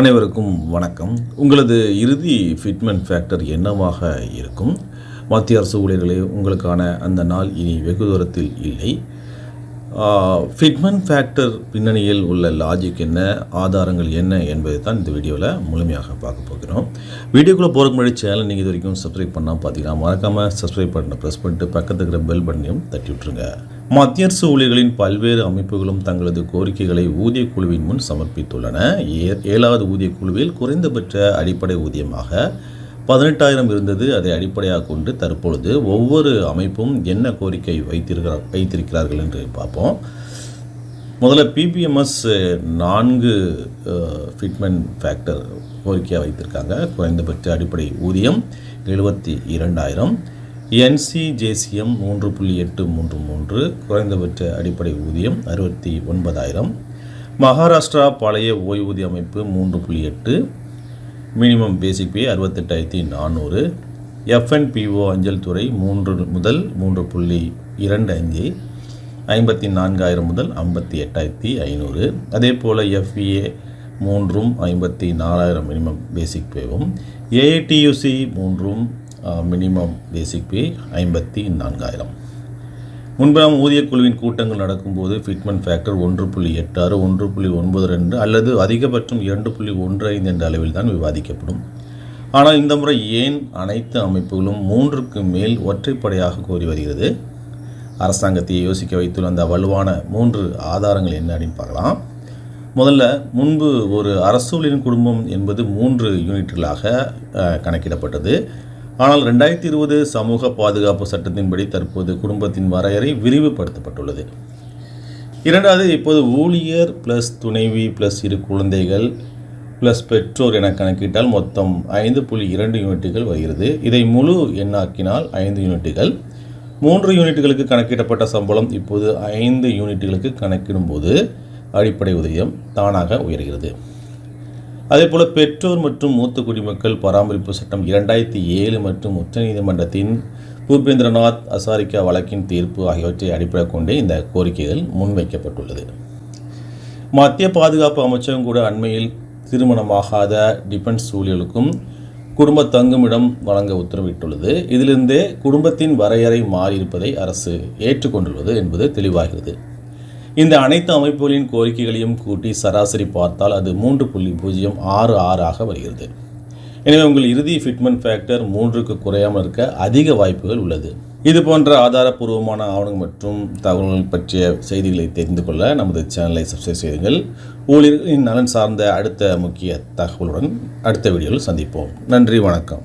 அனைவருக்கும் வணக்கம். உங்களது இறுதி ஃபிட்மென்ட் ஃபேக்டர் என்னவாக இருக்கும்? மத்திய அரசு ஊழியர்களே, உங்களுக்கான அந்த நாள் இனி வெகு தூரத்தில் இல்லை. ஃபிட்மென்ட் ஃபேக்டர் பின்னணியில் உள்ள லாஜிக் என்ன, ஆதாரங்கள் என்ன என்பதை தான் இந்த வீடியோவில் முழுமையாக பார்க்க போகிறோம். வீடியோக்குள்ளே போகிறதுக்கு முன்னாடி சேனல் நீங்கள் இது வரைக்கும் சப்ஸ்கிரைப் பண்ணால் பார்த்தீங்கன்னா மறக்காமல் சப்ஸ்கிரைப் பட்டனை ப்ரெஸ் பண்ணிட்டு பக்கத்தில் இருக்கிற பெல் பட்டனையும் தட்டி விட்டுருங்க. மத்திய அரசு ஊழியர்களின் பல்வேறு அமைப்புகளும் தங்களது கோரிக்கைகளை ஊதிய குழுவின் முன் சமர்ப்பித்துள்ளன. 7வது ஊதிய குழுவில் குறைந்தபட்ச அடிப்படை ஊதியமாக 18,000 இருந்தது. அதை அடிப்படையாக கொண்டு தற்பொழுது ஒவ்வொரு அமைப்பும் என்ன கோரிக்கை வைத்திருக்கிறார்கள் என்று பார்ப்போம். முதல்ல பிபிஎம்எஸ் 4 ஃபிட்மென்ட் ஃபேக்டர் கோரிக்கையாக வைத்திருக்காங்க. குறைந்தபட்ச அடிப்படை ஊதியம் 72,000. NCJCM 3.833 குறைந்தபட்ச அடிப்படை ஊதியம் 69,000. மகாராஷ்டிரா பழைய ஓய்வூதிய அமைப்பு 3.8, மினிமம் பேசிக் பே 68,400. FNPO அஞ்சல் துறை 3 முதல் 3.25, 54,000 முதல் 58,500. அதே போல் FEA 3 54,000 மினிமம் பேசிக் பேவும். AITUC 3 minimum basic pay 54,000. முன்பு நாம் ஊதிய குழுவின் கூட்டங்கள் நடக்கும்போது ஃபிட்மென்ட் ஃபேக்டர் 1.86, 1.92 அல்லது அதிகபட்சம் 2.15 என்ற அளவில் தான் விவாதிக்கப்படும். ஆனால் இந்த முறை ஏன் அனைத்து அமைப்புகளும் 3க்கு மேல் ஒற்றைப்படையாக கோரி வருகிறது? அரசாங்கத்தை யோசிக்க வைத்துள்ள அந்த வலுவான 3 ஆதாரங்கள் என்ன அப்படின்னு பார்க்கலாம். முதல்ல, முன்பு ஒரு அரசூழியரின் குடும்பம் என்பது 3 யூனிட்டுகளாக கணக்கிடப்பட்டது. ஆனால் 2020 சமூக பாதுகாப்பு சட்டத்தின்படி தற்போது குடும்பத்தின் வரையறை விரிவுபடுத்தப்பட்டுள்ளது. இரண்டாவது, இப்போது ஊழியர் ப்ளஸ் துணைவி ப்ளஸ் 2 குழந்தைகள் ப்ளஸ் பெற்றோர் என கணக்கிட்டால் மொத்தம் 5.2 யூனிட்டுகள் வருகிறது. இதை முழு எண்ணாக்கினால் 5 யூனிட்டுகள். 3 யூனிட்டுகளுக்கு கணக்கிடப்பட்ட சம்பளம் இப்போது 5 யூனிட்டுகளுக்கு கணக்கிடும்போது அடிப்படை ஊதியம் தானாக உயர்கிறது. அதேபோல் பெற்றோர் மற்றும் மூத்த குடிமக்கள் பராமரிப்பு சட்டம் 2007 மற்றும் உச்சநீதிமன்றத்தின் பூபேந்திரநாத் அசாரிகா வழக்கின் தீர்ப்பு ஆகியவற்றை அடிப்படையாக கொண்டே இந்த கோரிக்கைகள் முன்வைக்கப்பட்டுள்ளது. மத்திய பாதுகாப்பு அமைச்சகம் கூட அண்மையில் திருமணமாகாத டிஃபென்ஸ் ஊழியர்களுக்கும் குடும்ப தங்குமிடம் வழங்க உத்தரவிட்டுள்ளது. இதிலிருந்தே குடும்பத்தின் வரையறை மாறியிருப்பதை அரசு ஏற்றுக்கொண்டுள்ளது என்பது தெளிவாகிறது. இந்த அனைத்து அமைப்புகளின் கோரிக்கைகளையும் கூட்டி சராசரி பார்த்தால் அது 3.066 வருகிறது. எனவே உங்கள் இறுதி ஃபிட்மென்ட் ஃபேக்டர் 3க்கு குறையாமல் இருக்க அதிக வாய்ப்புகள் உள்ளது. இது போன்ற ஆதாரப்பூர்வமான ஆவணங்கள் மற்றும் தகவல்கள் பற்றிய செய்திகளை தெரிந்து கொள்ள நமது சேனலை சப்ஸ்கிரைப் செய்யுங்கள். ஊழியர்களின் நலன் சார்ந்த அடுத்த முக்கிய தகவலுடன் அடுத்த வீடியோவில் சந்திப்போம். நன்றி, வணக்கம்.